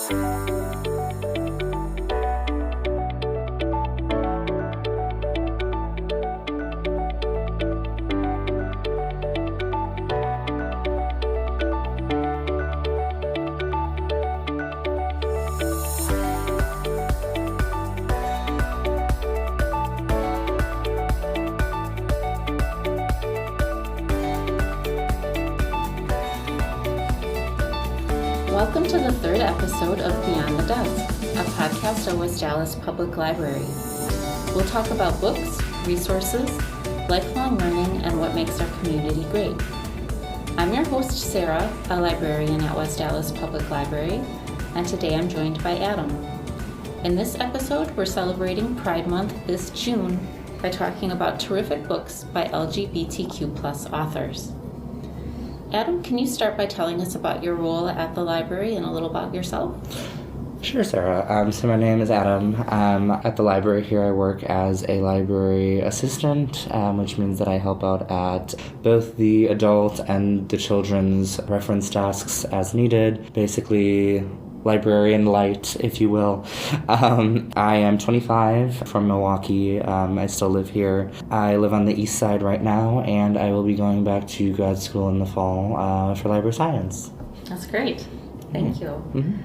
Welcome to the third episode of Beyond the Desk, a podcast at West Allis Public Library. We'll talk about books, resources, lifelong learning, and what makes our community great. I'm your host, Sarah, a librarian at West Allis Public Library, and today I'm joined by Adam. In this episode, we're celebrating Pride Month this June by talking about terrific books by LGBTQ+ authors. Adam, can you start by telling us about your role at the library and a little about yourself? Sure, Sarah. So my name is Adam. At the library here, I work as a library assistant, which means that I help out at both the adult and the children's reference desks as needed. Basically, librarian light, if you will. I am 25 from Milwaukee. I still live here. I live on the east side right now, and I will be going back to grad school in the fall for library science. That's great. Thank you. Mm-hmm.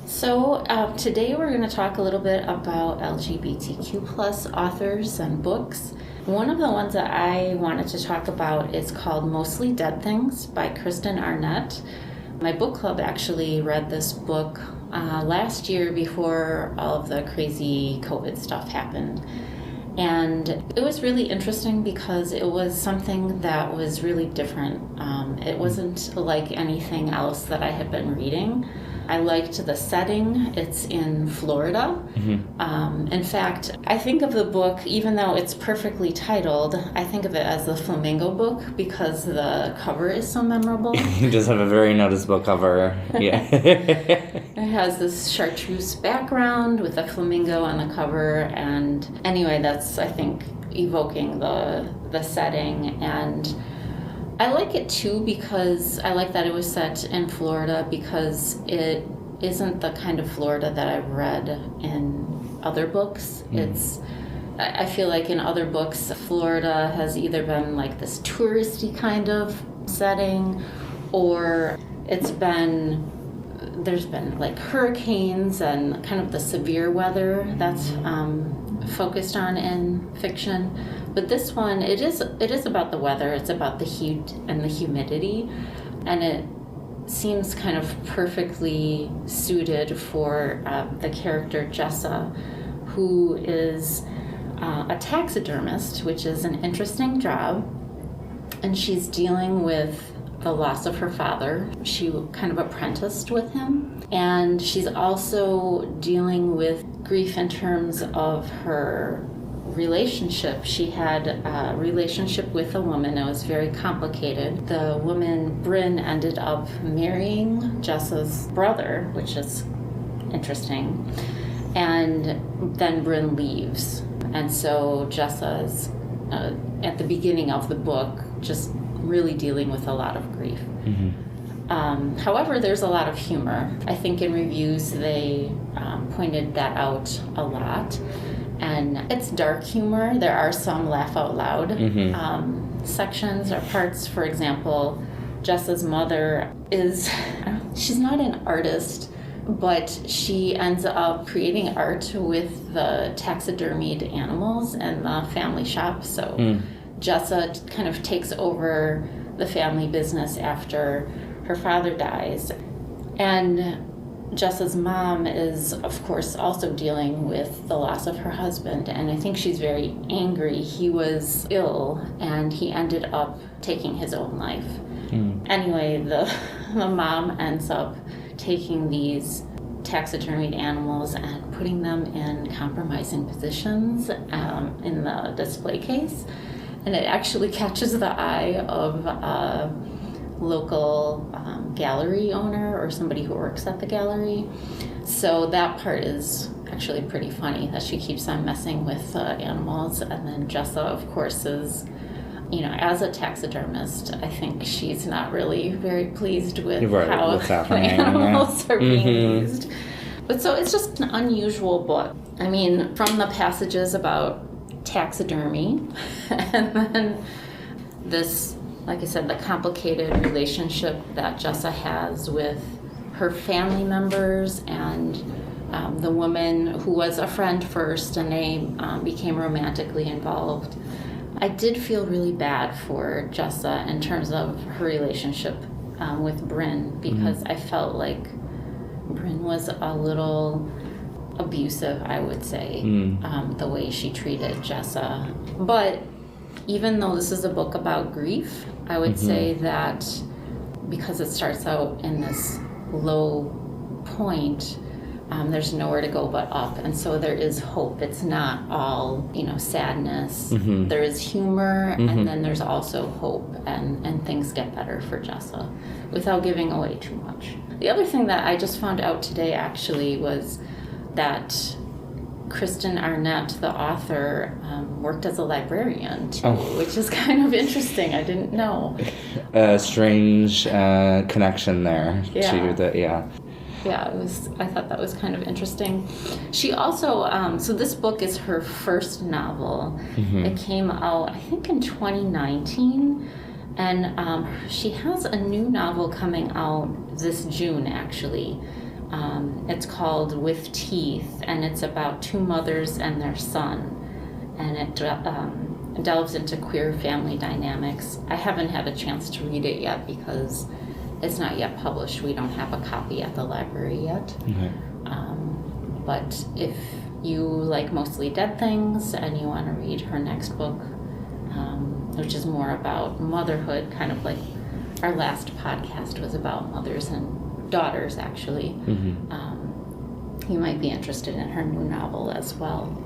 So today we're going to talk a little bit about LGBTQ+ authors and books. One of the ones that I wanted to talk about is called Mostly Dead Things by Kristen Arnett. My book club actually read this book last year before all of the crazy COVID stuff happened. And it was really interesting because it was something that was really different. It wasn't like anything else that I had been reading. I liked the setting. It's in Florida. Mm-hmm. In fact, I think of the book, even though it's perfectly titled, I think of it as the Flamingo book because the cover is so memorable. You just have a very noticeable cover. Yeah. It has this chartreuse background with a flamingo on the cover. And anyway, that's, I think, evoking the setting. And I like it too because I like that it was set in Florida because it isn't the kind of Florida that I've read in other books. I feel like in other books, Florida has either been like this touristy kind of setting or there's been like hurricanes and kind of the severe weather that's focused on in fiction. But this one, it is about the weather. It's about the heat and the humidity, and it seems kind of perfectly suited for the character Jessa, who is a taxidermist, which is an interesting job, and she's dealing with the loss of her father. She kind of apprenticed with him, and she's also dealing with grief in terms of her relationship. She had a relationship with a woman. It was very complicated. The woman, Bryn, ended up marrying Jessa's brother, which is interesting. And then Bryn leaves. And so Jessa's, at the beginning of the book, just really dealing with a lot of grief. Mm-hmm. However, there's a lot of humor. I think in reviews they pointed that out a lot. And it's dark humor. There are some laugh out loud sections or parts. For example, Jessa's mother she's not an artist, but she ends up creating art with the taxidermied animals in the family shop. So Jessa kind of takes over the family business after her father dies. And Jessa's mom is, of course, also dealing with the loss of her husband, and I think she's very angry. He was ill, and he ended up taking his own life. Anyway, the mom ends up taking these taxidermied animals and putting them in compromising positions in the display case, and it actually catches the eye of a local gallery owner or somebody who works at the gallery. So that part is actually pretty funny, that she keeps on messing with animals. And then Jessa, of course, is as a taxidermist, I think she's not really very pleased with how what's happening, animals are being used. But so it's just an unusual book. I mean, from the passages about taxidermy, and then this, like I said, the complicated relationship that Jessa has with her family members and the woman who was a friend first, and they became romantically involved. I did feel really bad for Jessa in terms of her relationship with Bryn, because I felt like Bryn was a little abusive, I would say, the way she treated Jessa. But even though this is a book about grief, I would say that because it starts out in this low point, there's nowhere to go but up, and so there is hope. It's not all sadness. There is humor, and then there's also hope, and things get better for Jessa without giving away too much. The other thing that I just found out today actually was that Kristen Arnett, the author, worked as a librarian too, which is kind of interesting. I didn't know. A strange connection there to the Yeah, I thought that was kind of interesting. She also, so this book is her first novel. It came out, I think, in 2019, and she has a new novel coming out this June, actually. It's called With Teeth, and it's about two mothers and their son, and it delves into queer family dynamics. I haven't had a chance to read it yet because it's not yet published. We don't have a copy at the library yet. But if you like Mostly Dead Things and you want to read her next book, which is more about motherhood, kind of like our last podcast was about mothers and daughters, actually, you might be interested in her new novel as well.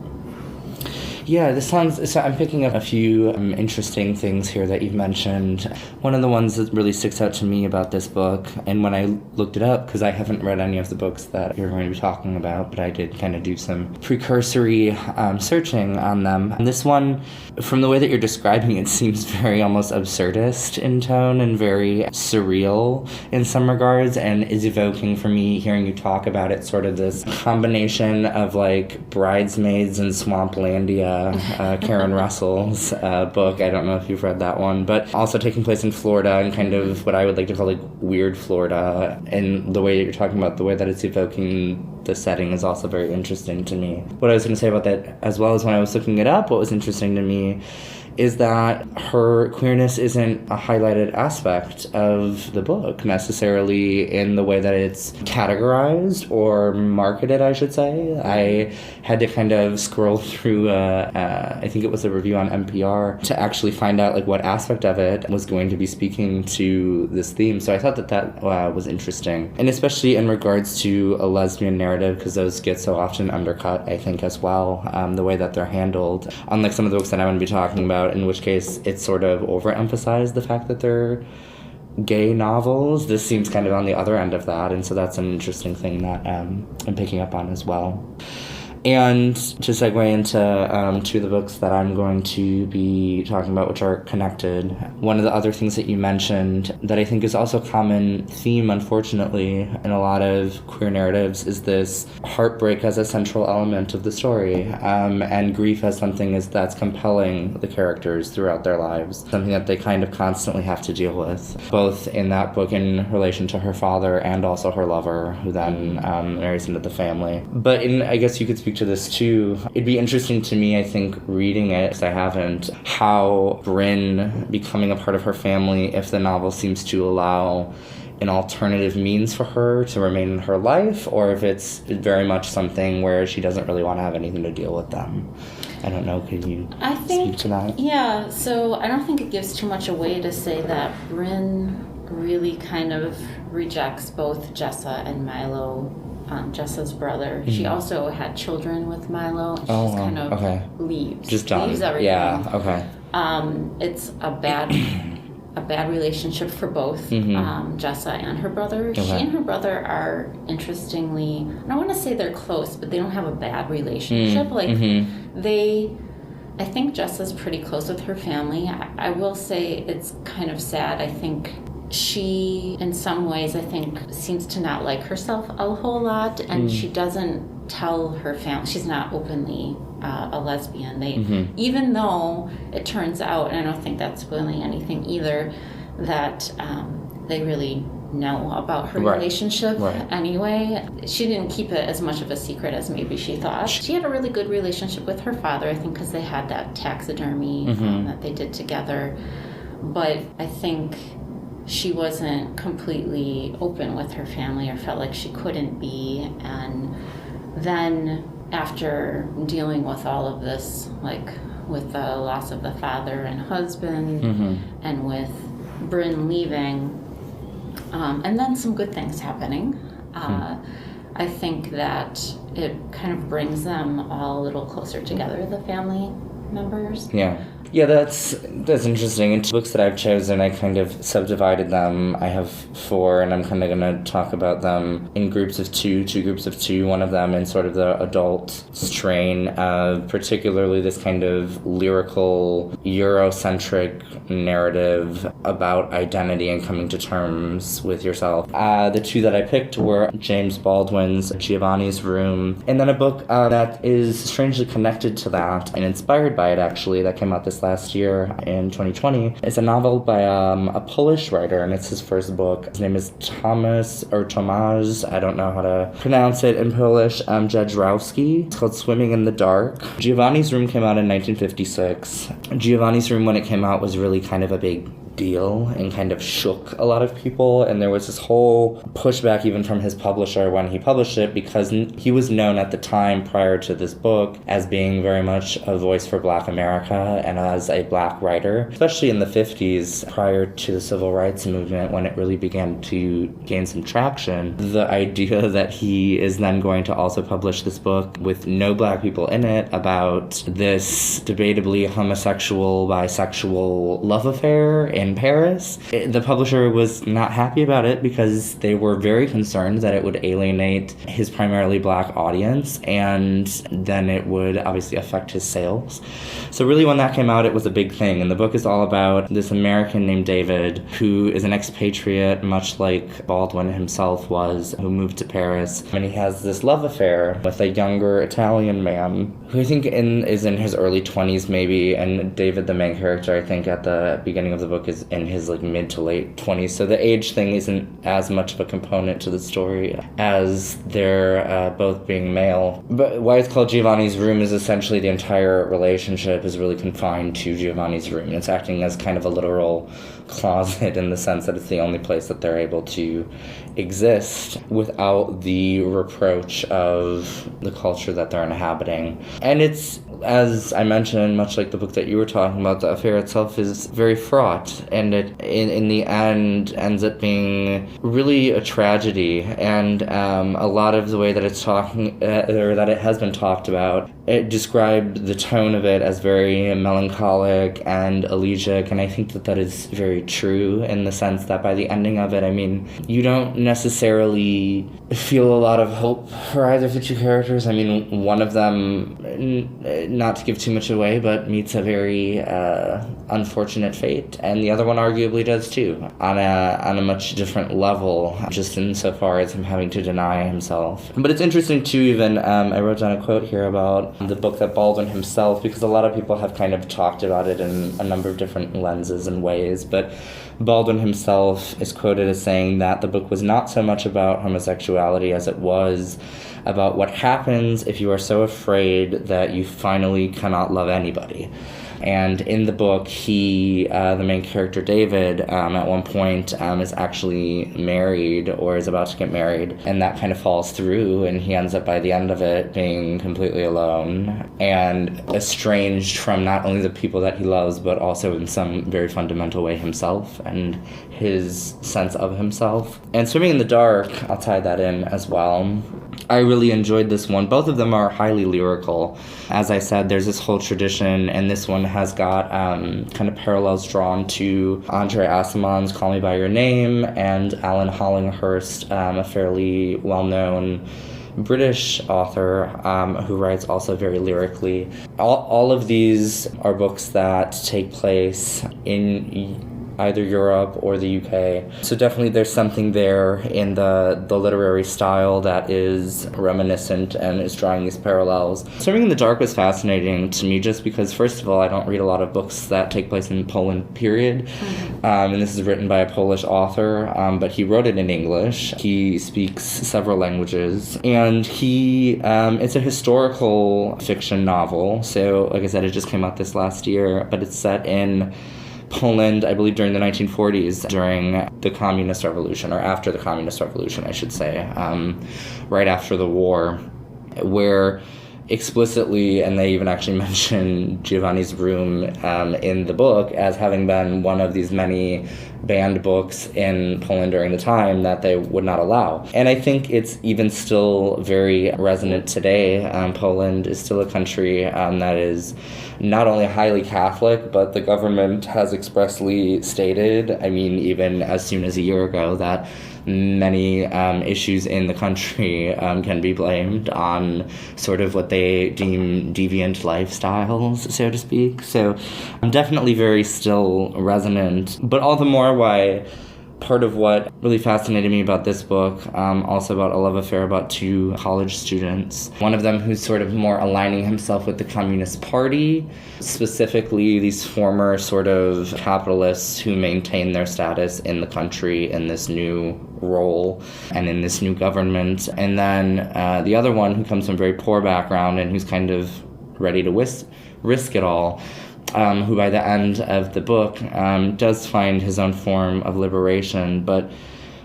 Yeah, so I'm picking up a few interesting things here that you've mentioned. One of the ones that really sticks out to me about this book, and when I looked it up, because I haven't read any of the books that you're going to be talking about, but I did kind of do some precursory searching on them. And this one, from the way that you're describing it, seems very almost absurdist in tone and very surreal in some regards, and is evoking for me, hearing you talk about it, sort of this combination of like Bridesmaids and Swamplandia, Karen Russell's book. I don't know if you've read that one, but also taking place in Florida and kind of what I would like to call like weird Florida, and the way that you're talking about the way that it's evoking the setting is also very interesting to me. What I was going to say about that, as well as when I was looking it up, what was interesting to me is that her queerness isn't a highlighted aspect of the book necessarily in the way that it's categorized or marketed, I should say. I had to kind of scroll through, I think it was a review on NPR, to actually find out like what aspect of it was going to be speaking to this theme. So I thought that was interesting. And especially in regards to a lesbian narrative, because those get so often undercut, I think, as well, the way that they're handled. Unlike some of the books that I'm going to be talking about, in which case it's sort of overemphasized the fact that they're gay novels. This seems kind of on the other end of that, and so that's an interesting thing that I'm picking up on as well. And to segue into two of the books that I'm going to be talking about, which are connected, one of the other things that you mentioned that I think is also a common theme, unfortunately, in a lot of queer narratives is this heartbreak as a central element of the story, and grief as something that's compelling the characters throughout their lives, something that they kind of constantly have to deal with, both in that book in relation to her father and also her lover, who then marries into the family. But I guess you could speak to this too. It'd be interesting to me, I think, reading it, because I haven't, how Bryn becoming a part of her family, if the novel seems to allow an alternative means for her to remain in her life, or if it's very much something where she doesn't really want to have anything to deal with them. I don't know, could you speak to that? Yeah, so I don't think it gives too much away to say that Bryn really kind of rejects both Jessa and Milo, Jessa's brother. She also had children with Milo, and she just kind of leaves. Just done. Leaves everything. Yeah, okay. It's a bad relationship for both Jessa and her brother. Okay. She and her brother are, interestingly, I don't want to say they're close, but they don't have a bad relationship. They I think Jess is pretty close with her family. I will say it's kind of sad. I think she, in some ways, I think, seems to not like herself a whole lot, and she doesn't tell her family. She's not openly a lesbian. Even though it turns out, and I don't think that's spoiling anything either, that they really know about her relationship anyway. She didn't keep it as much of a secret as maybe she thought. She had a really good relationship with her father, I think, because they had that taxidermy that they did together. But I think she wasn't completely open with her family, or felt like she couldn't be. And then after dealing with all of this, like with the loss of the father and husband, and with Bryn leaving, and then some good things happening, I think that it kind of brings them all a little closer together, the family members. Yeah, that's interesting. In books that I've chosen, I kind of subdivided them. I have 4, and I'm kind of going to talk about them in groups of two groups of 2, one of them in sort of the adult strain, particularly this kind of lyrical, Eurocentric narrative about identity and coming to terms with yourself. The 2 that I picked were James Baldwin's Giovanni's Room, and then a book that is strangely connected to that and inspired by it, actually, that came out this last year in 2020. It's a novel by a Polish writer, and it's his first book. His name is Tomasz, I don't know how to pronounce it in Polish, Jedrowski. It's called Swimming in the Dark. Giovanni's Room came out in 1956. Giovanni's Room, when it came out, was really kind of a big deal and kind of shook a lot of people, and there was this whole pushback even from his publisher when he published it, because he was known at the time prior to this book as being very much a voice for Black America and as a Black writer, especially in the 50s prior to the Civil Rights Movement, when it really began to gain some traction. The idea that he is then going to also publish this book with no Black people in it about this debatably homosexual, bisexual love affair in Paris. The publisher was not happy about it because they were very concerned that it would alienate his primarily Black audience, and then it would obviously affect his sales. So really, when that came out, it was a big thing, and the book is all about this American named David, who is an expatriate, much like Baldwin himself was, who moved to Paris, and he has this love affair with a younger Italian man, who I think is in his early 20s maybe, and David, the main character, I think at the beginning of the book, is in his like mid to late 20s, so the age thing isn't as much of a component to the story as they're both being male. But why it's called Giovanni's Room is essentially the entire relationship is really confined to Giovanni's room. It's acting as kind of a literal closet in the sense that it's the only place that they're able to exist without the reproach of the culture that they're inhabiting. And it's, as I mentioned, much like the book that you were talking about, the affair itself is very fraught, and it in the end ends up being really a tragedy. And a lot of the way that it's talking, or that it has been talked about, it described the tone of it as very melancholic and elegiac, and I think that is very true in the sense that by the ending of it, I mean, you don't necessarily feel a lot of hope for either of the two characters. I mean, one of them, not to give too much away, but meets a very unfortunate fate, and the other one arguably does too, on a much different level, just insofar as him having to deny himself. But it's interesting too, even, I wrote down a quote here about the book that Baldwin himself, because a lot of people have kind of talked about it in a number of different lenses and ways, but Baldwin himself is quoted as saying that the book was not so much about homosexuality as it was about what happens if you are so afraid that you finally cannot love anybody. And in the book, he, the main character David, at one point is actually married or is about to get married, and that kind of falls through, and he ends up by the end of it being completely alone and estranged from not only the people that he loves, but also in some very fundamental way himself and his sense of himself. And Swimming in the Dark, I'll tie that in as well. I really enjoyed this one. Both of them are highly lyrical. As I said, there's this whole tradition, and this one has got kind of parallels drawn to Andre Asimon's Call Me By Your Name and Alan Hollinghurst, a fairly well-known British author who writes also very lyrically. All of these are books that take place in either Europe or the UK. So definitely there's something there in the literary style that is reminiscent and is drawing these parallels. Swimming in the Dark was fascinating to me just because, first of all, I don't read a lot of books that take place in Poland, period. And this is written by a Polish author, but he wrote it in English. He speaks several languages. And it's a historical fiction novel. So, like I said, it just came out this last year, but it's set in Poland, I believe, during the 1940s, during the Communist Revolution, or after the Communist Revolution, I should say, right after the war, where explicitly, and they even actually mention Giovanni's Room in the book as having been one of these many banned books in Poland during the time that they would not allow. And I think it's even still very resonant today. Poland is still a country that is not only highly Catholic, but the government has expressly stated, I mean, even as soon as a year ago, that many issues in the country can be blamed on sort of what they deem deviant lifestyles, so to speak. So I'm definitely very still resonant, but all the more why part of what really fascinated me about this book, also about a love affair about two college students. One of them who's sort of more aligning himself with the Communist Party, specifically these former sort of capitalists who maintain their status in the country in this new role and in this new government. And then the other one who comes from a very poor background and who's kind of ready to risk it all. Who by the end of the book does find his own form of liberation. But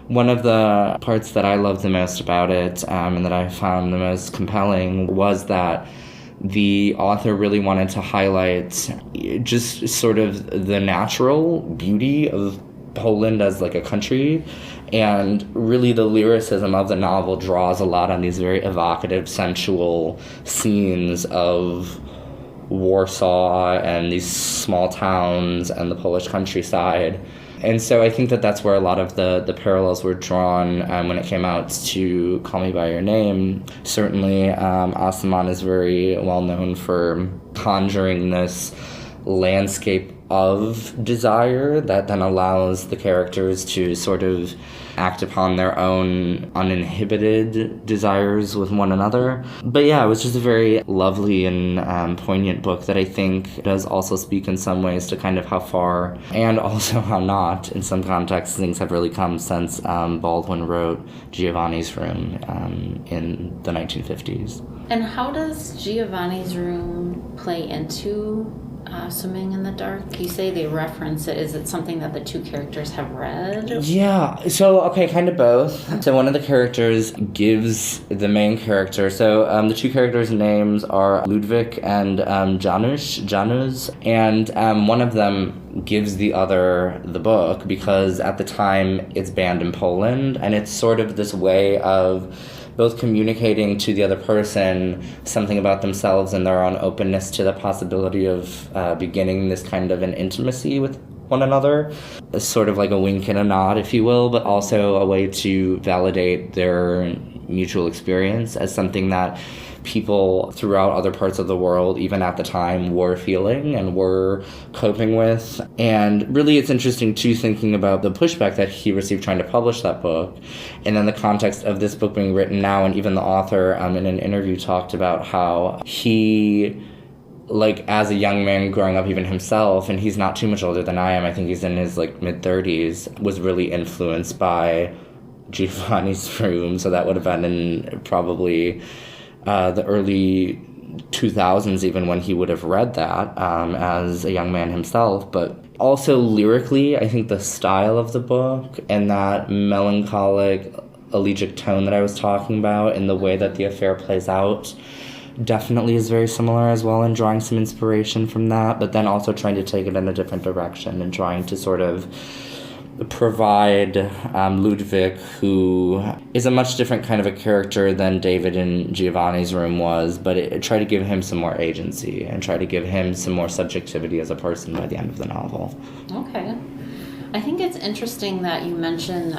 one of the parts that I loved the most about it and that I found the most compelling was that the author really wanted to highlight just sort of the natural beauty of Poland as like a country, and really the lyricism of the novel draws a lot on these very evocative, sensual scenes of Warsaw and these small towns and the Polish countryside. And so I think that that's where a lot of the parallels were drawn when it came out to Call Me By Your Name. Certainly, Asaman is very well known for conjuring this landscape of desire that then allows the characters to sort of act upon their own uninhibited desires with one another. But yeah, it was just a very lovely and poignant book that I think does also speak in some ways to kind of how far, and also how not, in some contexts, things have really come since Baldwin wrote Giovanni's Room in the 1950s. And how does Giovanni's Room play into Swimming in the Dark? You say they reference it. Is it something that the two characters have read? Yeah, so, okay, kind of both. So one of the characters gives the main character, so the two characters' names are Ludwik and Janusz, and one of them gives the other the book because at the time it's banned in Poland, and it's sort of this way of both communicating to the other person something about themselves and their own openness to the possibility of beginning this kind of an intimacy with one another. It's sort of like a wink and a nod, if you will, but also a way to validate their mutual experience as something that people throughout other parts of the world, even at the time, were feeling and were coping with. And really it's interesting too, thinking about the pushback that he received trying to publish that book, and then the context of this book being written now. And even the author in an interview talked about how he, like, as a young man growing up even himself, and he's not too much older than I am, I think he's in his like mid-30s, was really influenced by Giovanni's Room. So that would have been in probably the early 2000s, even, when he would have read that as a young man himself. But also lyrically, I think the style of the book and that melancholic, elegiac tone that I was talking about and the way that the affair plays out definitely is very similar as well, and drawing some inspiration from that, but then also trying to take it in a different direction and trying to sort of provide Ludwik, who is a much different kind of a character than David in Giovanni's Room was, but try to give him some more agency and try to give him some more subjectivity as a person by the end of the novel. Okay. I think it's interesting that you mentioned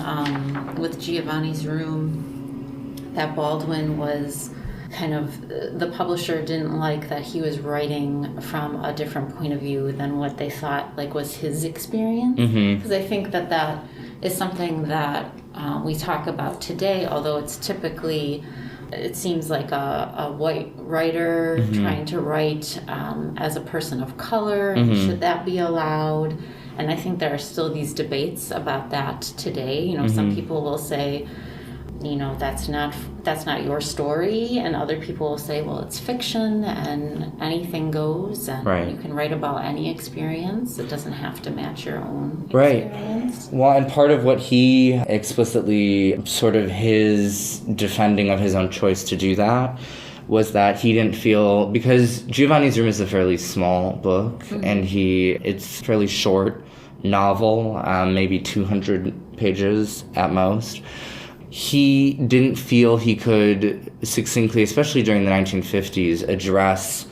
with Giovanni's Room that Baldwin was kind of, the publisher didn't like that he was writing from a different point of view than what they thought like was his experience. Because I think that is something that we talk about today, although it's typically, it seems like a white writer trying to write as a person of color. Should that be allowed? And I think there are still these debates about that today. You know, some people will say, you know, that's not your story, and other people will say, well, it's fiction and anything goes, and you can write about any experience. It doesn't have to match your own experience. Well, and part of what he explicitly, sort of his defending of his own choice to do that, was that he didn't feel, because Giovanni's Room is a fairly small book, and it's fairly short novel, maybe 200 pages at most. He didn't feel he could succinctly, especially during the 1950s, address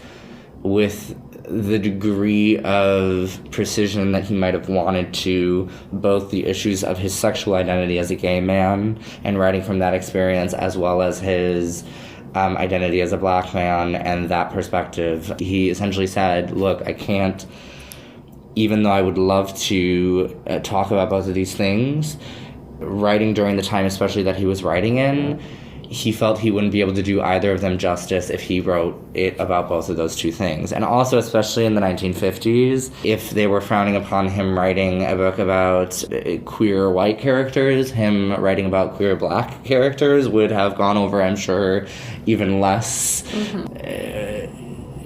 with the degree of precision that he might have wanted to both the issues of his sexual identity as a gay man and writing from that experience, as well as his identity as a black man and that perspective. He essentially said, look, I can't, even though I would love to talk about both of these things, writing during the time especially that he was writing in, he felt he wouldn't be able to do either of them justice if he wrote it about both of those two things. And also, especially in the 1950s, if they were frowning upon him writing a book about queer white characters, him writing about queer black characters would have gone over, I'm sure, even less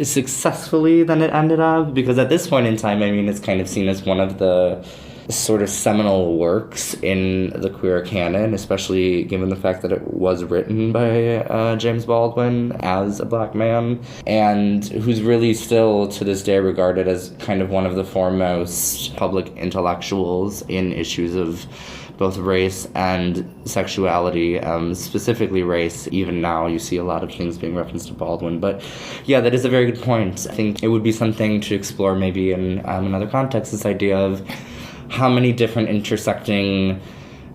successfully than it ended up. Because at this point in time, I mean, it's kind of seen as one of the sort of seminal works in the queer canon, especially given the fact that it was written by James Baldwin as a black man, and who's really still to this day regarded as kind of one of the foremost public intellectuals in issues of both race and sexuality, specifically race. Even now you see a lot of things being referenced to Baldwin. But yeah, that is a very good point. I think it would be something to explore maybe in another context, this idea of how many different intersecting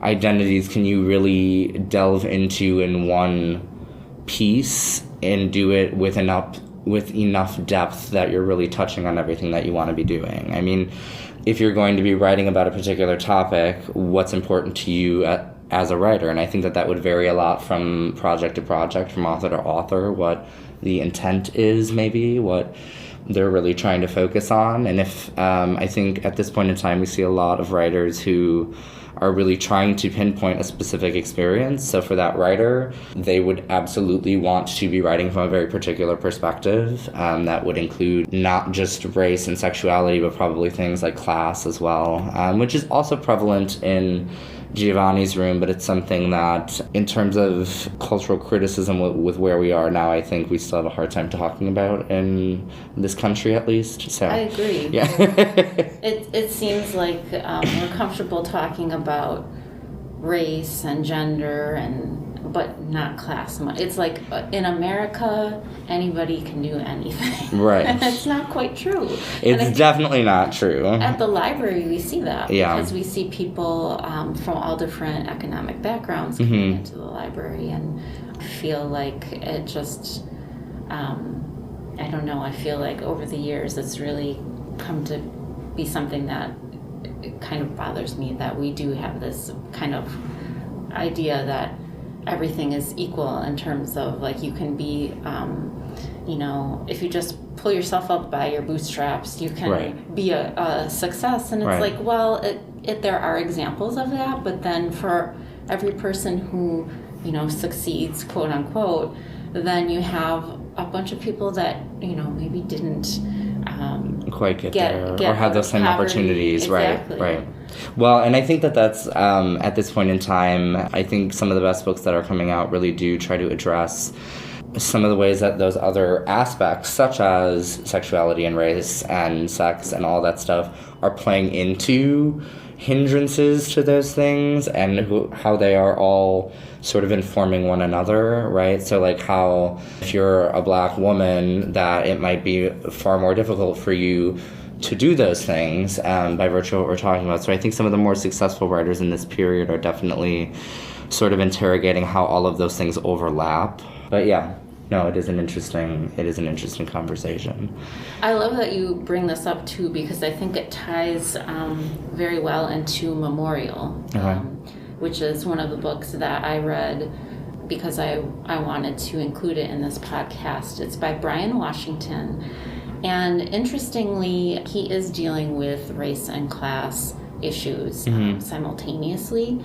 identities can you really delve into in one piece and do it with enough depth that you're really touching on everything that you want to be doing. I mean, if you're going to be writing about a particular topic, what's important to you as a writer? And I think that would vary a lot from project to project, from author to author, what the intent is maybe, what they're really trying to focus on. And if I think at this point in time we see a lot of writers who are really trying to pinpoint a specific experience. So for that writer, they would absolutely want to be writing from a very particular perspective that would include not just race and sexuality, but probably things like class as well, which is also prevalent in Giovanni's Room, but it's something that, in terms of cultural criticism with where we are now, I think we still have a hard time talking about in this country, at least. So I agree. Yeah. It seems like we're comfortable talking about race and gender but not class. It's like in America, anybody can do anything. Right. And it's not quite true. It's definitely not true. At the library, we see that. Yeah. Because we see people from all different economic backgrounds coming into the library, and I feel like it just, I don't know, I feel like over the years it's really come to be something that it kind of bothers me, that we do have this kind of idea that everything is equal in terms of, like, you can be, if you just pull yourself up by your bootstraps, you can be a success. And it's like, well, there are examples of that, but then for every person who, succeeds, quote unquote, then you have a bunch of people that, maybe didn't quite get there or have those same opportunities. Exactly. Right. Well, and I think that's at this point in time, I think some of the best books that are coming out really do try to address some of the ways that those other aspects, such as sexuality and race and sex and all that stuff, are playing into hindrances to those things, and how they are all sort of informing one another, right? So like how if you're a black woman, that it might be far more difficult for you to do those things by virtue of what we're talking about. So I think some of the more successful writers in this period are definitely sort of interrogating how all of those things overlap. But yeah. No, it is an interesting conversation. I love that you bring this up too, because I think it ties very well into Memorial, which is one of the books that I read because I wanted to include it in this podcast. It's by Bryan Washington, and interestingly, he is dealing with race and class issues simultaneously.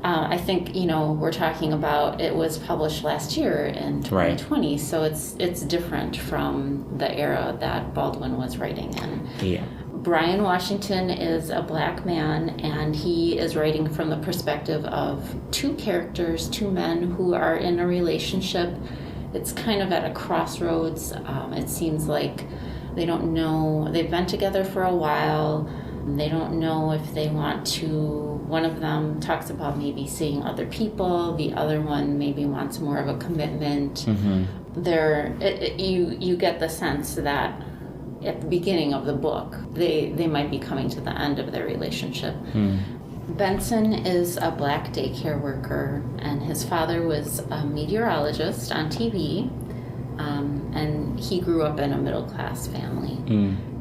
I think, we're talking about, it was published last year in 2020, so it's different from the era that Baldwin was writing in. Yeah. Bryan Washington is a Black man, and he is writing from the perspective of two characters, two men who are in a relationship. It's kind of at a crossroads. It seems like they don't know, they've been together for a while. They don't know if they want to. One of them talks about maybe seeing other people. The other one maybe wants more of a commitment. You get the sense that at the beginning of the book, they might be coming to the end of their relationship. Benson is a Black daycare worker, and his father was a meteorologist on TV. And he grew up in a middle-class family.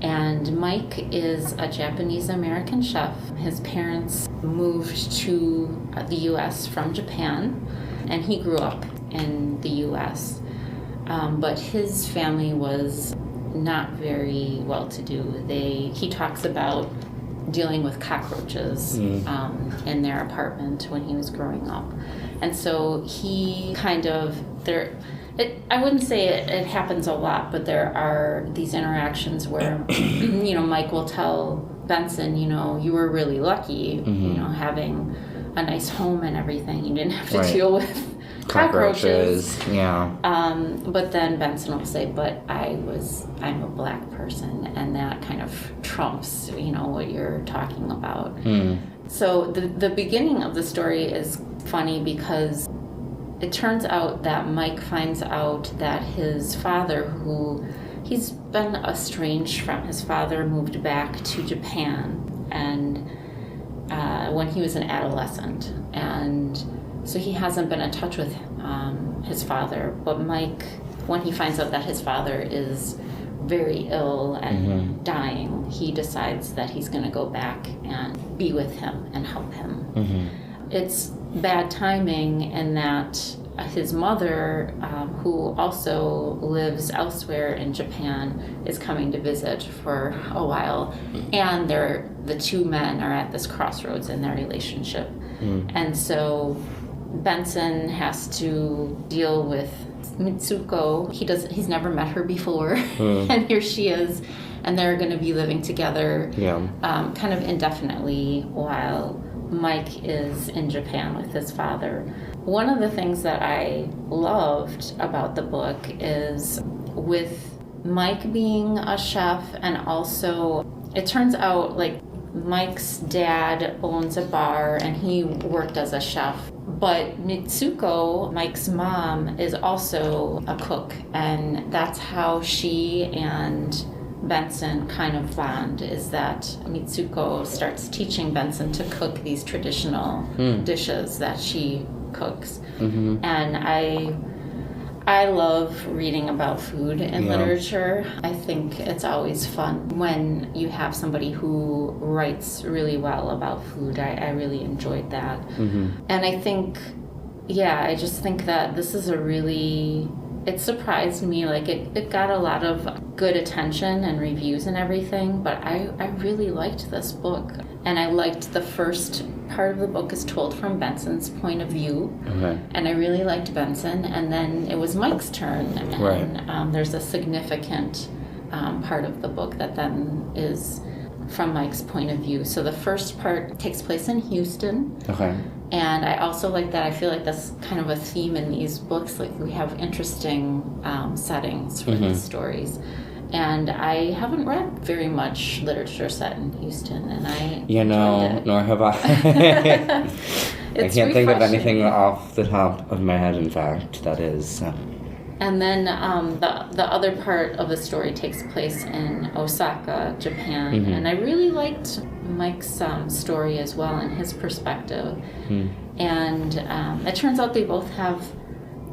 And Mike is a Japanese-American chef. His parents moved to the U.S. from Japan, and he grew up in the U.S. But his family was not very well-to-do. He talks about dealing with cockroaches in their apartment when he was growing up. And so he kind of... I wouldn't say it happens a lot, but there are these interactions where, Mike will tell Benson, you were really lucky, having a nice home and everything. You didn't have to deal with cockroaches. Yeah. But then Benson will say, but I'm a Black person, and that kind of trumps, what you're talking about. So the beginning of the story is funny because it turns out that Mike finds out that his father, who he's been estranged from, his father moved back to Japan and when he was an adolescent, and so he hasn't been in touch with his father. But Mike, when he finds out that his father is very ill and dying, he decides that he's going to go back and be with him and help him. It's bad timing in that his mother, who also lives elsewhere in Japan, is coming to visit for a while, and the two men are at this crossroads in their relationship. And so Benson has to deal with Mitsuko. He's never met her before, and here she is, and they're going to be living together kind of indefinitely while Mike is in Japan with his father. One of the things that I loved about the book is with Mike being a chef, and also it turns out like Mike's dad owns a bar and he worked as a chef, but Mitsuko, Mike's mom, is also a cook, and that's how she and Benson kind of bond, is that Mitsuko starts teaching Benson to cook these traditional dishes that she cooks. And I love reading about food in literature. I think it's always fun when you have somebody who writes really well about food. I really enjoyed that. And I think, I just think that this is it surprised me. Like it got a lot of good attention and reviews and everything, but I really liked this book. And I liked the first part of the book is told from Benson's point of view. And I really liked Benson. And then it was Mike's turn. And there's a significant part of the book that then is from Mike's point of view. So the first part takes place in Houston. And I also like that. I feel like that's kind of a theme in these books. Like we have interesting settings for these stories. And I haven't read very much literature set in Houston, and I enjoyed it. Nor have I. I can't think of anything off the top of my head, in fact, that is. And then the other part of the story takes place in Osaka, Japan, and I really liked Mike's story as well and his perspective. And it turns out they both have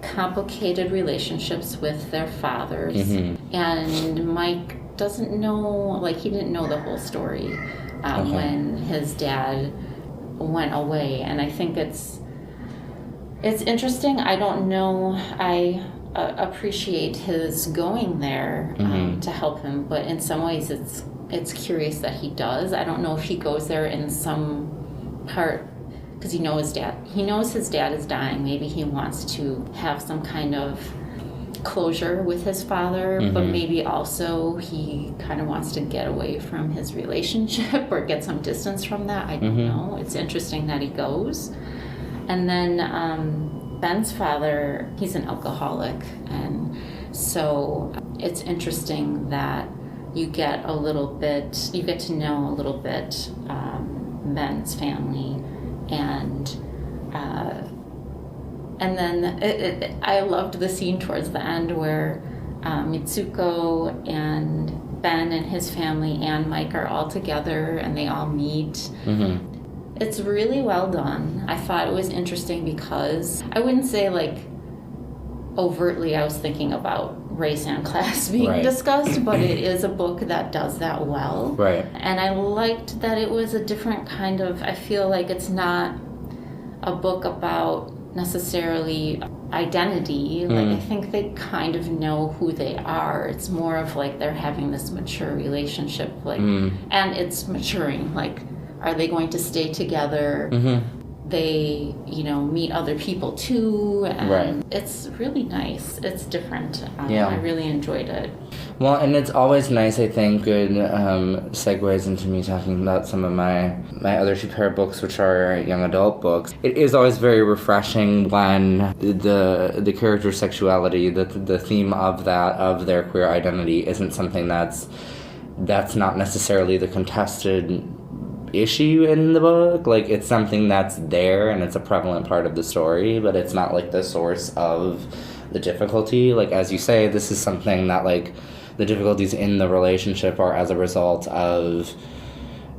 complicated relationships with their fathers. Mm-hmm. And Mike doesn't know, he didn't know the whole story when his dad went away. And I think it's interesting. I don't know. I appreciate his going there to help him, but in some ways it's curious that he does. I don't know if he goes there in some part because he knows his dad is dying. Maybe he wants to have some kind of closure with his father, but maybe also he kind of wants to get away from his relationship or get some distance from that. I don't know. It's interesting that he goes. And then Ben's father, he's an alcoholic, and so it's interesting that you get to know a little bit Ben's family, and then I loved the scene towards the end where Mitsuko and Ben and his family and Mike are all together and they all meet. It's really well done. I thought it was interesting because I wouldn't say overtly I was thinking about race and class being discussed, but it is a book that does that well. Right. And I liked that it was a different kind of, I feel like it's not a book about necessarily identity. I think they kind of know who they are. It's more of they're having this mature relationship, and it's maturing. Are they going to stay together? They, meet other people too, and it's really nice. It's different. I really enjoyed it. Well, and it's always nice, I think, good segues into me talking about some of my other two pair of books, which are young adult books. It is always very refreshing when the character's sexuality, the theme of their queer identity, isn't something that's not necessarily the contested issue in the book. It's something that's there and it's a prevalent part of the story, but it's not the source of the difficulty. As you say, this is something that the difficulties in the relationship are as a result of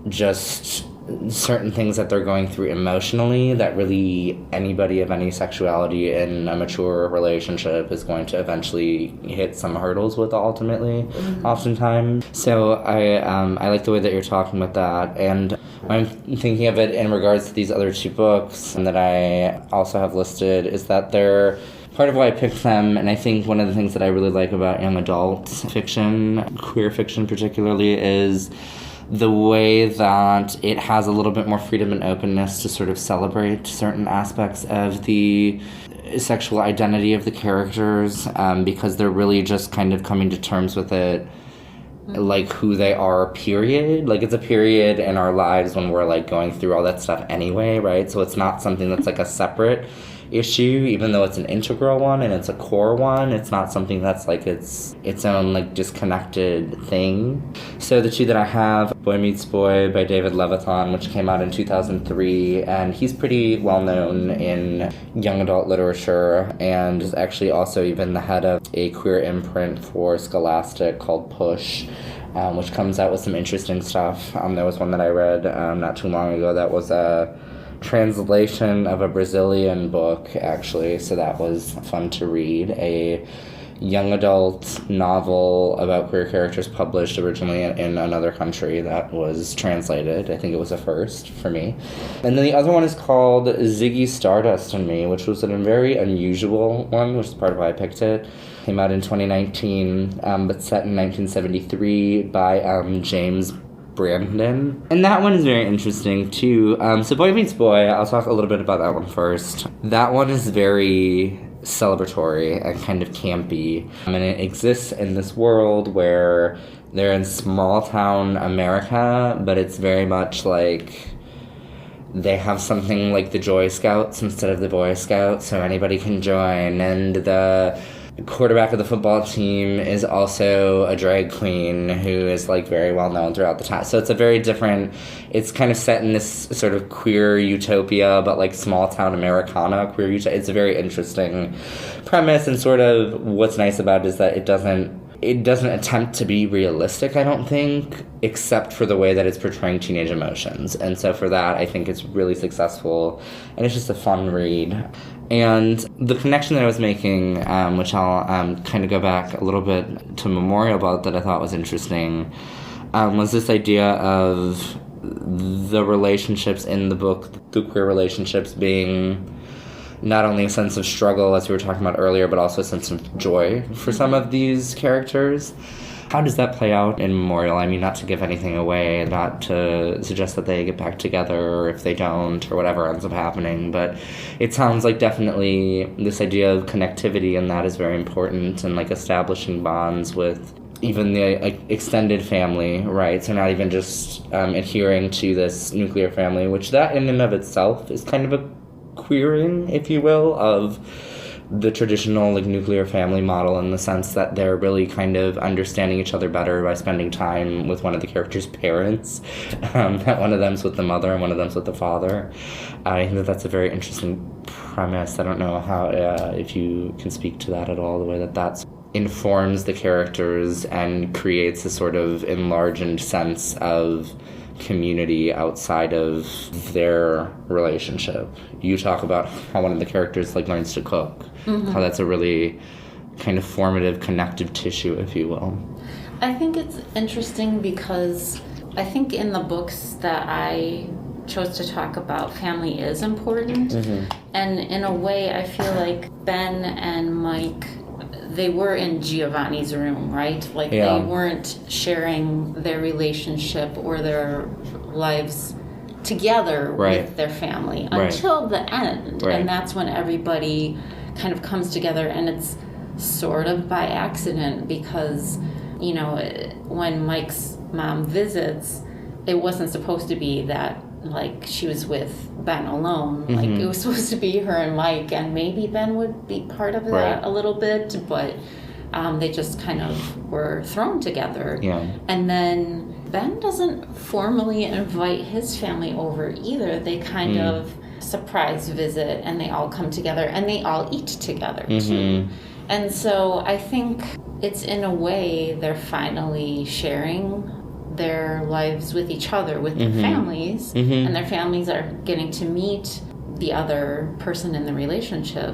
just certain things that they're going through emotionally that really anybody of any sexuality in a mature relationship is going to eventually hit some hurdles with ultimately, oftentimes. So I like the way that you're talking about that, and I'm thinking of it in regards to these other two books that I also have listed is that they're part of why I picked them, and I think one of the things that I really like about young adult fiction, queer fiction particularly, is the way that it has a little bit more freedom and openness to sort of celebrate certain aspects of the sexual identity of the characters, because they're really just kind of coming to terms with it, who they are, period. It's a period in our lives when we're going through all that stuff anyway, right? So it's not something that's a separate issue, even though it's an integral one and it's a core one. It's not something that's its own disconnected thing. So the two that I have, Boy Meets Boy by David Levithan, which came out in 2003, and he's pretty well known in young adult literature and is actually also even the head of a queer imprint for Scholastic called Push, which comes out with some interesting stuff. There was one that I read not too long ago that was a translation of a Brazilian book, actually, so that was fun to read. A young adult novel about queer characters published originally in another country that was translated. I think it was a first for me. And then the other one is called Ziggy Stardust and Me, which was a very unusual one, which is part of why I picked it. Came out in 2019, but set in 1973 by James Brandon. And that one is very interesting too. So Boy Meets Boy, I'll talk a little bit about that one first. That one is very celebratory and kind of campy. And it exists in this world where they're in small town America, but it's very much they have something like the Joy Scouts instead of the Boy Scouts, so anybody can join. And the quarterback of the football team is also a drag queen who is very well known throughout the town. So it's a very different, it's kind of set in this sort of queer utopia, but small town Americana queer utopia. It's a very interesting premise, and sort of what's nice about it is that it doesn't it doesn't attempt to be realistic, I don't think, except for the way that it's portraying teenage emotions. And so for that, I think it's really successful, and it's just a fun read. And the connection that I was making, which I'll kind of go back a little bit to Memorial about that I thought was interesting, was this idea of the relationships in the book, the queer relationships being not only a sense of struggle, as we were talking about earlier, but also a sense of joy for some of these characters. How does that play out in Memorial? I mean, not to give anything away, not to suggest that they get back together, or if they don't, or whatever ends up happening, but it sounds like definitely this idea of connectivity and that is very important, and like establishing bonds with even the extended family, right? So not even just adhering to this nuclear family, which that in and of itself is kind of a queering, if you will, of the traditional like nuclear family model, in the sense that they're really kind of understanding each other better by spending time with one of the characters' parents. That one of them's with the mother and one of them's with the father. I think that that's a very interesting premise. I don't know how if you can speak to that at all, the way that that's informs the characters and creates a sort of enlarged sense of community outside of their relationship. You talk about how one of the characters like learns to cook, how that's a really kind of formative connective tissue, if you will. I think it's interesting because I think in the books that I chose to talk about, family is important. And in a way, I feel like Ben and Mike, they were in Giovanni's room, right? Like they weren't sharing their relationship or their lives together with their family until the end. And that's when everybody kind of comes together, and it's sort of by accident because, you know, when Mike's mom visits, it wasn't supposed to be that like she was with Ben alone. Like it was supposed to be her and Mike, and maybe Ben would be part of that a little bit, but they just kind of were thrown together. And then Ben doesn't formally invite his family over either. They kind of surprise visit, and they all come together, and they all eat together too. And so I think it's in a way they're finally sharing their lives with each other, with their families, and their families are getting to meet the other person in the relationship.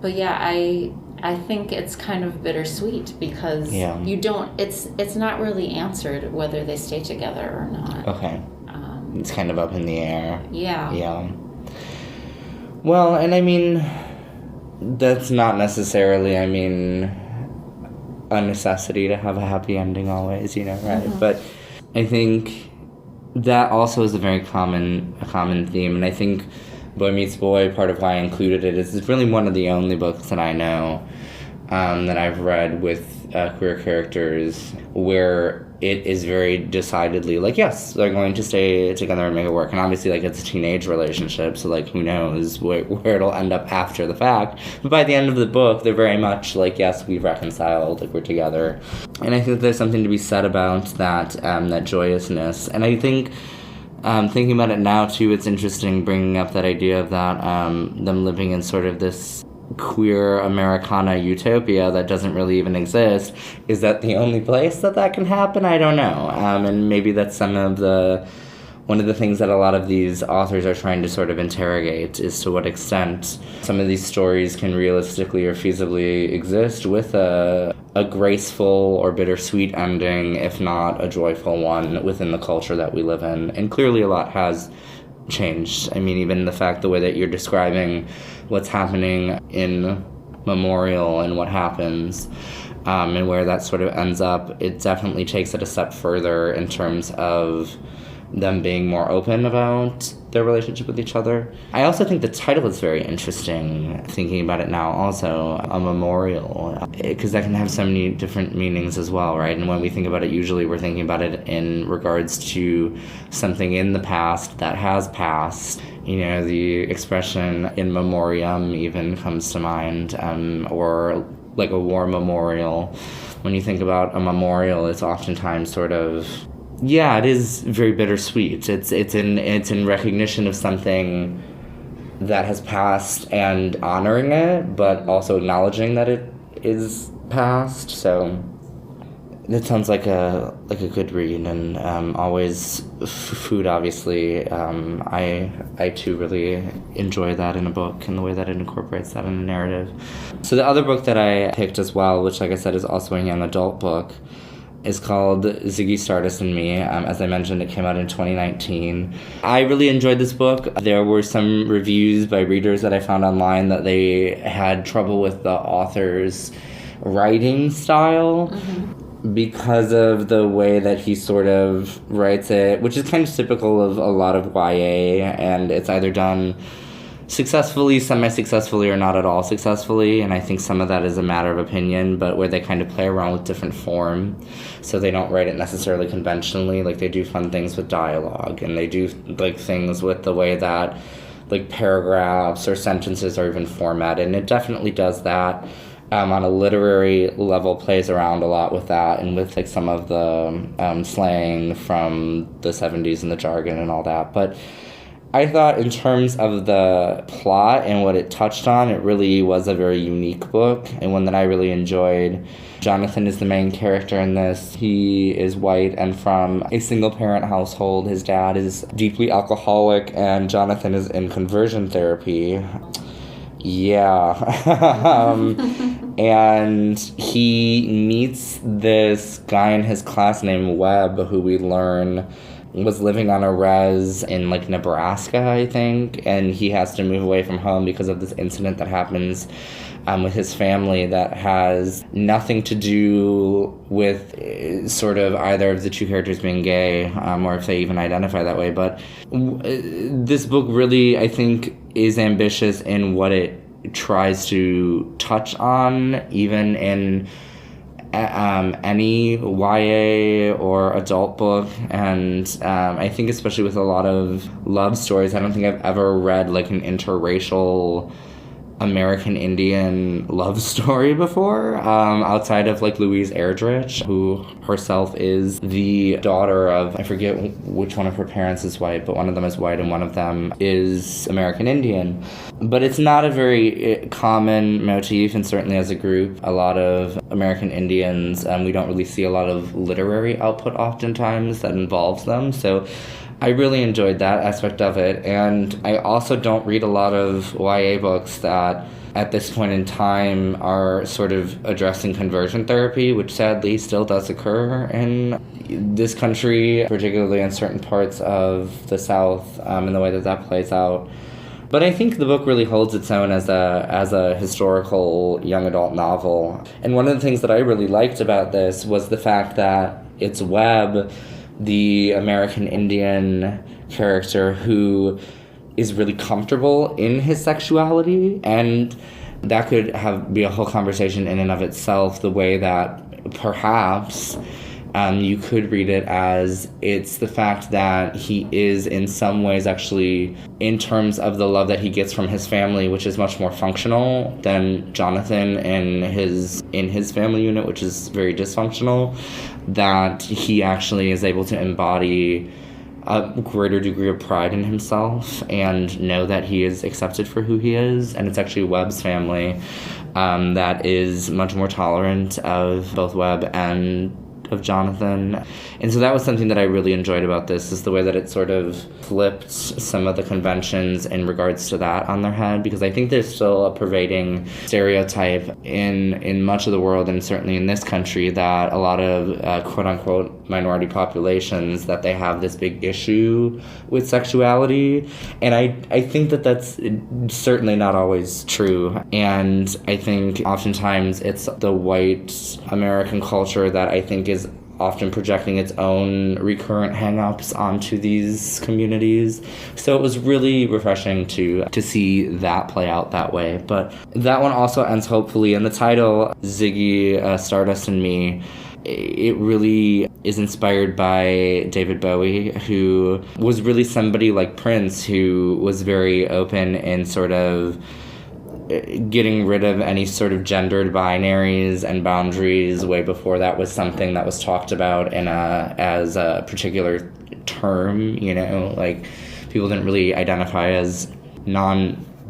But yeah, I think it's kind of bittersweet because you don't, it's not really answered whether they stay together or not. Okay. It's kind of up in the air. Yeah. Well, and I mean, that's not necessarily, I mean, a necessity to have a happy ending always, you know, right? But I think that also is a very common theme, and I think Boy Meets Boy, part of why I included it is it's really one of the only books that I know that I've read with queer characters where it is very decidedly like, yes, they're going to stay together and make it work. And obviously, like, it's a teenage relationship, so like who knows where it'll end up after the fact. But by the end of the book, they're very much like, yes, we've reconciled, like we're together. And I think there's something to be said about that that joyousness. And I think thinking about it now too, it's interesting bringing up that idea of that them living in sort of this queer Americana utopia that doesn't really even exist. Is that the only place that can happen? I don't know. And maybe that's one of the things that a lot of these authors are trying to sort of interrogate, is to what extent some of these stories can realistically or feasibly exist with a graceful or bittersweet ending, if not a joyful one, within the culture that we live in. And clearly a lot has changed. I mean, even the way that you're describing what's happening in Memorial and what happens and where that sort of ends up, it definitely takes it a step further in terms of them being more open about their relationship with each other. I also think the title is very interesting, thinking about it now also, a memorial, because that can have so many different meanings as well, right? And when we think about it, usually we're thinking about it in regards to something in the past that has passed. You know, the expression in memoriam even comes to mind, or like a war memorial. When you think about a memorial, it's oftentimes sort of, yeah, it is very bittersweet. It's in recognition of something that has passed and honoring it, but also acknowledging that it is past. So That sounds like a good read, and always food. Obviously, I too really enjoy that in a book and the way that it incorporates that in a narrative. So the other book that I picked as well, which like I said is also a young adult book, is called Ziggy Stardust and Me. As I mentioned, it came out in 2019. I really enjoyed this book. There were some reviews by readers that I found online that they had trouble with the author's writing style. Mm-hmm. Because of the way that he sort of writes it, which is kind of typical of a lot of YA, and it's either done successfully, semi-successfully, or not at all successfully, and I think some of that is a matter of opinion, but where they kind of play around with different form, so they don't write it necessarily conventionally. Like, they do fun things with dialogue, and they do, like, things with the way that, like, paragraphs or sentences are even formatted, and it definitely does that. On a literary level, plays around a lot with that and with like some of the slang from the 70s and the jargon and all that. But I thought in terms of the plot and what it touched on, it really was a very unique book and one that I really enjoyed. Jonathan is the main character in this. He is white and from a single-parent household. His dad is deeply alcoholic and Jonathan is in conversion therapy. Yeah. And he meets this guy in his class named Webb, who we learn was living on a res in like Nebraska, I think, and he has to move away from home because of this incident that happens with his family that has nothing to do with sort of either of the two characters being gay, or if they even identify that way. But this book really, I think, is ambitious in what it tries to touch on, even in any YA or adult book. And I think especially with a lot of love stories, I don't think I've ever read like an interracial American Indian love story before, outside of like Louise Erdrich, who herself is the daughter of, I forget which one of her parents is white, but one of them is white and one of them is American Indian. But it's not a very common motif, and certainly as a group, a lot of American Indians, we don't really see a lot of literary output oftentimes that involves them. So I really enjoyed that aspect of it, and I also don't read a lot of YA books that at this point in time are sort of addressing conversion therapy, which sadly still does occur in this country, particularly in certain parts of the South, and the way that that plays out. But I think the book really holds its own as a historical young adult novel. And one of the things that I really liked about this was the fact that it's Webb, the American Indian character, who is really comfortable in his sexuality, and that could be a whole conversation in and of itself, the way that perhaps you could read it as it's the fact that he is in some ways actually, in terms of the love that he gets from his family, which is much more functional than Jonathan in his family unit, which is very dysfunctional, that he actually is able to embody a greater degree of pride in himself and know that he is accepted for who he is. And it's actually Webb's family that is much more tolerant of both Webb and of Jonathan. And so that was something that I really enjoyed about this, is the way that it sort of flipped some of the conventions in regards to that on their head, because I think there's still a pervading stereotype in much of the world, and certainly in this country, that a lot of quote-unquote minority populations, that they have this big issue with sexuality. And I think that that's certainly not always true. And I think oftentimes it's the white American culture that I think is often projecting its own recurrent hang-ups onto these communities. So it was really refreshing to see that play out that way. But that one also ends hopefully, in the title, Ziggy, Stardust and Me, it really is inspired by David Bowie, who was really somebody like Prince, who was very open in sort of getting rid of any sort of gendered binaries and boundaries way before that was something that was talked about as a particular term, like people didn't really identify as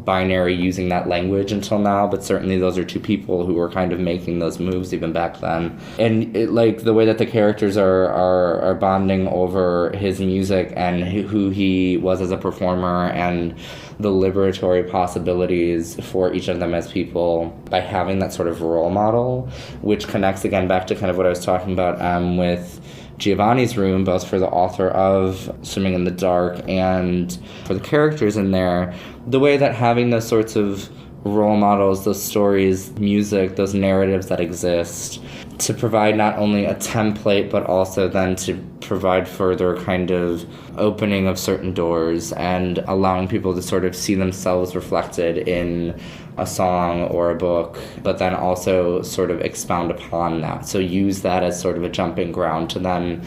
binary using that language until now, but certainly those are two people who were kind of making those moves even back then. And like the way that the characters are bonding over his music and who he was as a performer and the liberatory possibilities for each of them as people by having that sort of role model, which connects again back to kind of what I was talking about with Giovanni's room, both for the author of Swimming in the Dark and for the characters in there. The way that having those sorts of role models, those stories, music, those narratives that exist to provide not only a template, but also then to provide further kind of opening of certain doors and allowing people to sort of see themselves reflected in a song or a book, but then also sort of expound upon that. So use that as sort of a jumping ground to then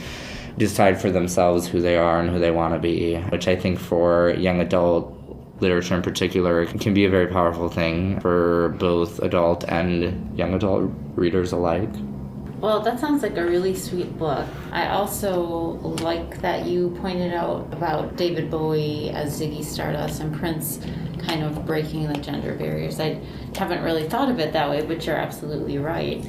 decide for themselves who they are and who they want to be, which I think for young adult literature in particular can be a very powerful thing for both adult and young adult readers alike. Well, that sounds like a really sweet book. I also like that you pointed out about David Bowie as Ziggy Stardust and Prince kind of breaking the gender barriers. I haven't really thought of it that way, but you're absolutely right.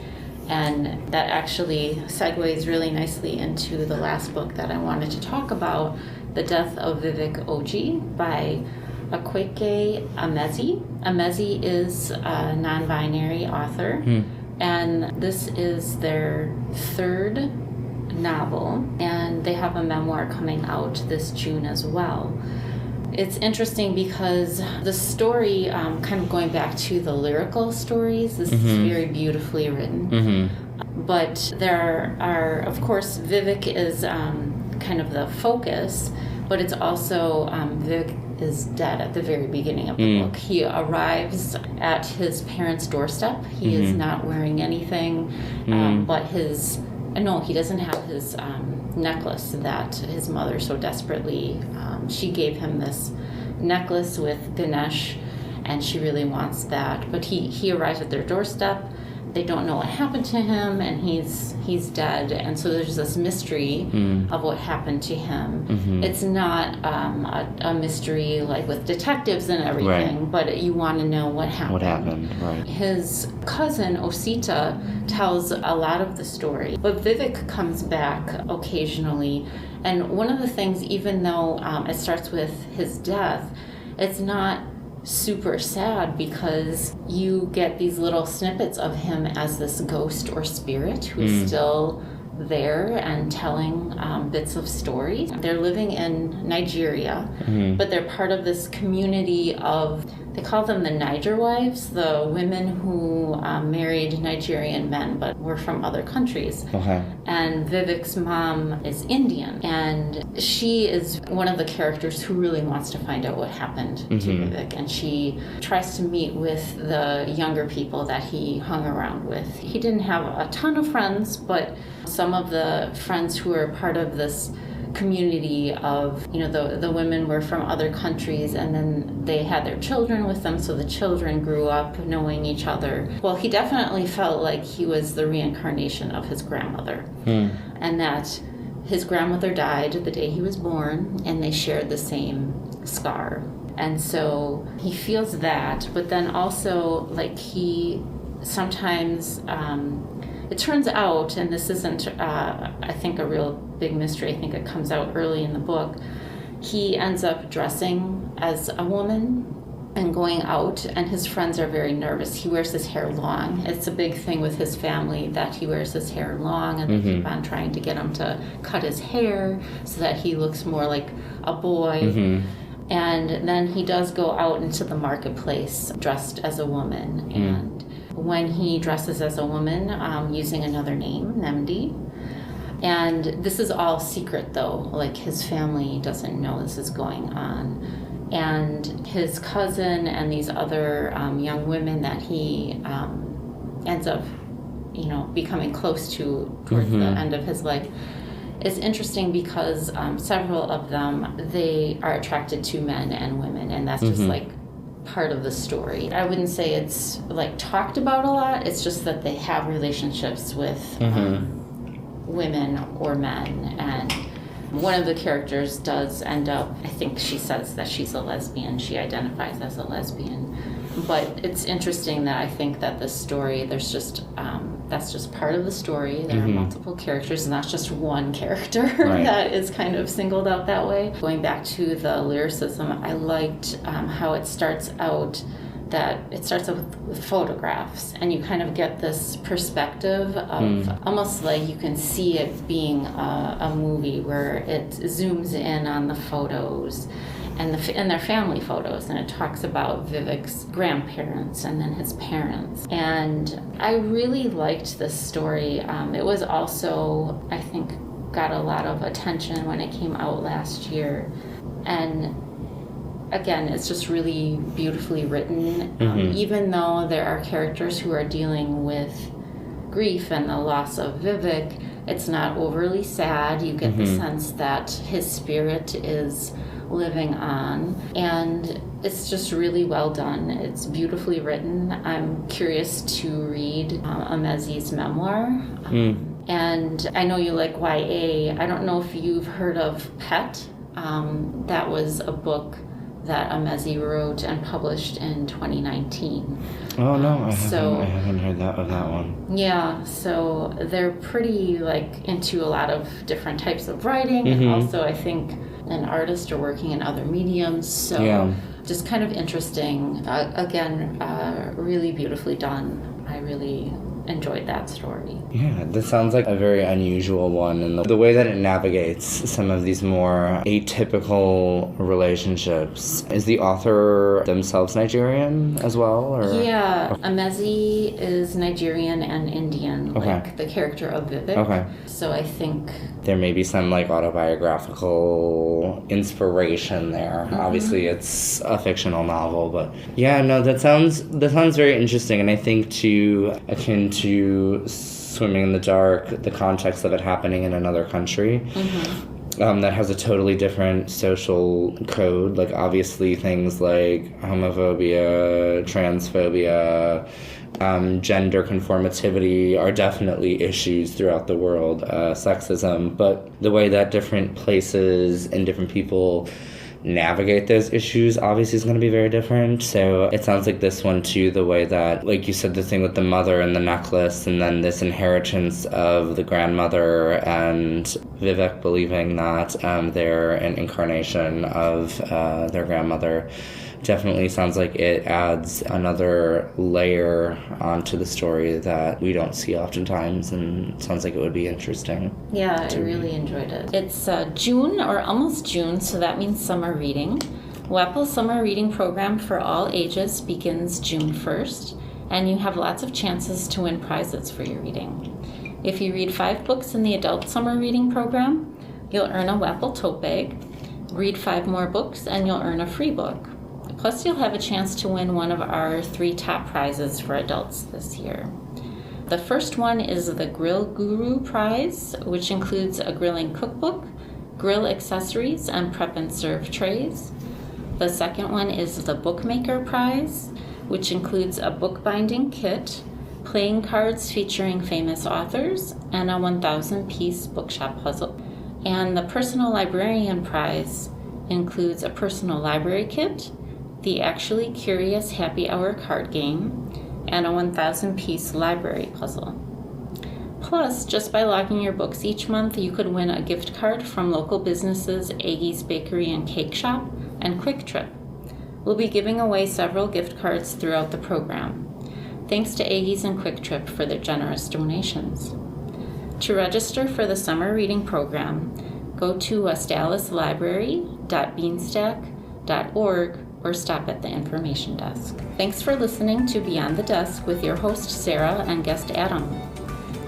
And that actually segues really nicely into the last book that I wanted to talk about, The Death of Vivek Oji by Akwaeke Emezi. Emezi is a non-binary author. And this is their third novel, and they have a memoir coming out this June as well. It's interesting because the story, kind of going back to the lyrical stories, this is very beautifully written. But there are, of course, Vivek is kind of the focus, but it's also Vivek is dead at the very beginning of the book. He arrives at his parents' doorstep. He is not wearing anything but he doesn't have his necklace that his mother so desperately, she gave him this necklace with Ganesh, and she really wants that. But he arrives at their doorstep. They don't know what happened to him, and he's dead. And so there's this mystery of what happened to him. It's not a mystery like with detectives and everything, but you want to know what happened. What happened, right. His cousin, Osita, tells a lot of the story, but Vivek comes back occasionally. And one of the things, even though it starts with his death, it's not super sad because you get these little snippets of him as this ghost or spirit who's still there and telling bits of stories. They're living in Nigeria, but they're part of this community of, they call them the Niger wives, the women who married Nigerian men but were from other countries. And Vivek's mom is Indian, and she is one of the characters who really wants to find out what happened to Vivek, and she tries to meet with the younger people that he hung around with. He didn't have a ton of friends, but some of the friends who were part of this community of, the women were from other countries, and then they had their children with them, so the children grew up knowing each other. Well, he definitely felt like he was the reincarnation of his grandmother, and that his grandmother died the day he was born, and they shared the same scar. And so he feels that, but then also, like, he sometimes, it turns out, and this isn't, I think, a real big mystery, I think it comes out early in the book, he ends up dressing as a woman and going out, and his friends are very nervous. He wears his hair long. It's a big thing with his family that he wears his hair long, and they keep on trying to get him to cut his hair so that he looks more like a boy. And then he does go out into the marketplace dressed as a woman, and when he dresses as a woman, using another name, Nemdi. And this is all secret, though. Like, his family doesn't know this is going on. And his cousin and these other young women that he ends up, becoming close to towards the end of his life, is interesting because several of them, they are attracted to men and women, and that's just like part of the story. I wouldn't say it's like talked about a lot. It's just that they have relationships with women or men, and one of the characters does end up, I think she says that she's a lesbian. She identifies as a lesbian. But it's interesting that I think that this story, there's just, that's just part of the story. There are multiple characters, and that's just one character that is kind of singled out that way. Going back to the lyricism, I liked how it starts out with photographs, and you kind of get this perspective of almost like you can see it being a movie where it zooms in on the photos and their family photos, and it talks about Vivek's grandparents and then his parents. And I really liked this story. It was also, I think, got a lot of attention when it came out last year. And again, it's just really beautifully written. Even though there are characters who are dealing with grief and the loss of Vivek, it's not overly sad. You get the sense that his spirit is living on, and it's just really well done. It's beautifully written. I'm curious to read Emezi's memoir. And I know you like YA. I don't know if you've heard of Pet. That was a book that Emezi wrote and published in 2019. Oh no, I haven't heard of that one. Yeah, so they're pretty into a lot of different types of writing, and also I think an artist or working in other mediums. So just kind of interesting. Again, really beautifully done. I really enjoyed that story. Yeah, this sounds like a very unusual one, and the way that it navigates some of these more atypical relationships. Is the author themselves Nigerian as well? Or? Yeah, Emezi is Nigerian and Indian, like the character of Vivek. Okay. So I think there may be some autobiographical inspiration there. Obviously it's a fictional novel, but yeah, no, that sounds very interesting, and I think akin to Swimming in the Dark, the context of it happening in another country that has a totally different social code. Obviously things like homophobia, transphobia, gender conformativity are definitely issues throughout the world, sexism, but the way that different places and different people navigate those issues obviously is going to be very different. So it sounds like this one too, the way that, like you said, the thing with the mother and the necklace, and then this inheritance of the grandmother and Vivek believing that they're an incarnation of their grandmother, definitely sounds like it adds another layer onto the story that we don't see oftentimes, and sounds like it would be interesting. Yeah, I really enjoyed it. It's June, or almost June, so that means summer reading. WEPL's summer reading program for all ages begins June 1st, and you have lots of chances to win prizes for your reading. If you read 5 books in the adult summer reading program, you'll earn a WEPL tote bag. Read 5 more books and you'll earn a free book. Plus, you'll have a chance to win one of our 3 top prizes for adults this year. The first one is the Grill Guru Prize, which includes a grilling cookbook, grill accessories, and prep and serve trays. The second one is the Bookmaker Prize, which includes a bookbinding kit, playing cards featuring famous authors, and a 1,000-piece bookshop puzzle. And the Personal Librarian Prize includes a personal library kit, the Actually Curious Happy Hour card game, and a 1,000-piece library puzzle. Plus, just by logging your books each month, you could win a gift card from local businesses Aggie's Bakery and Cake Shop and Quick Trip. We'll be giving away several gift cards throughout the program. Thanks to Aggie's and Quick Trip for their generous donations. To register for the summer reading program, go to westallislibrary.beanstack.org or stop at the information desk. Thanks for listening to Beyond the Desk with your host Sarah and guest Adam.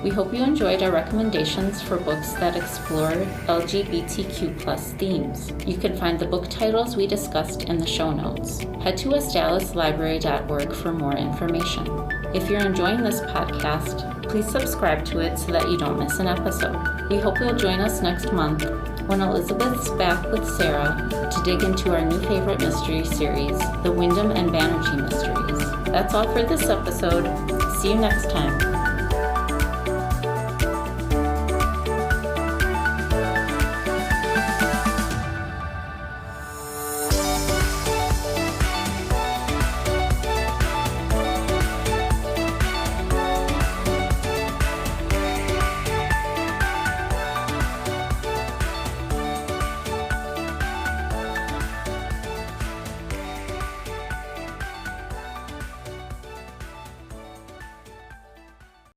We hope you enjoyed our recommendations for books that explore LGBTQ+ themes. You can find the book titles we discussed in the show notes. Head to westallislibrary.org for more information. If you're enjoying this podcast, please subscribe to it so that you don't miss an episode. We hope you'll join us next month when Elizabeth's back with Sarah to dig into our new favorite mystery series, the Wyndham and Banerjee Mysteries. That's all for this episode. See you next time.